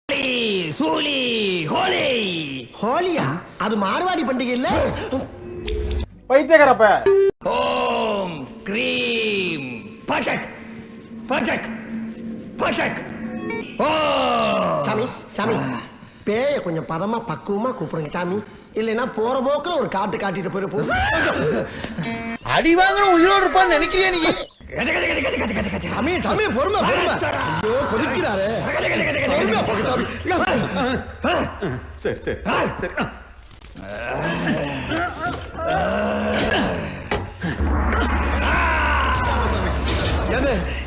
சூலி ஹோலி ஹோலியா? அது மார்வாடி பண்டிகை இல்ல? பைத்தியக்காரப்ப. ஓம் கிரீம் பச்சக் பச்சக் பச்சக். ஓ சாமி சாமி, பேய கொஞ்சம் பதமா பக்குவமா கூப்பிடுங்க சாமி. இல்லைன்னா போற போக்குல ஒரு காட்டு காட்டிட்டு போயிரு. அடி வாங்குற உயிரோடு இருப்பான்னு நினைக்கிறியா நீ? சாமி சாமி பொறுமை பொறுமை. ஐயோ கொதிக்கிறாரு. சரி சரி சரி.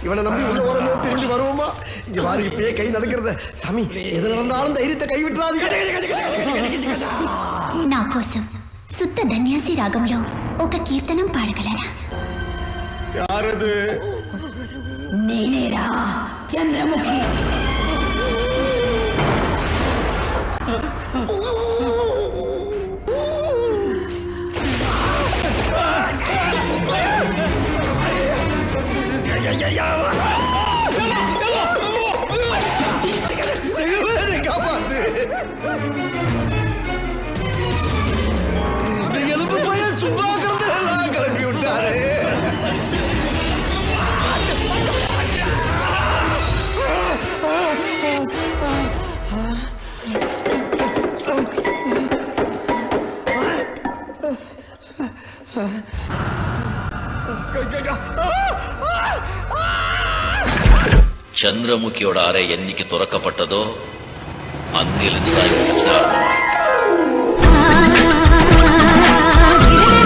இவனை நம்பி உள்ள வரமே திரும்பி வருவோமா? இங்க வாரி இப்பயே கை நடக்கிறத. சாமி எது நடந்தாலும் தைரியத்தை கை విట్రాదீங்க. నా కోసం సుత్త ధన్యాసి రాగంలో ఒక కీర్తనం పాడగలరా? யாரது? నేనేరా చంద్రముఖి. காப்பாத்து. எலும்பு போய் சும்மா எல்லாம் கிளப்பி விட்டாரு. சந்திரமுகியோட அறை என்னைக்கு துறக்கப்பட்டதோ அன்னிலிருந்து தான் பிரச்சனை ஆரம்பம்.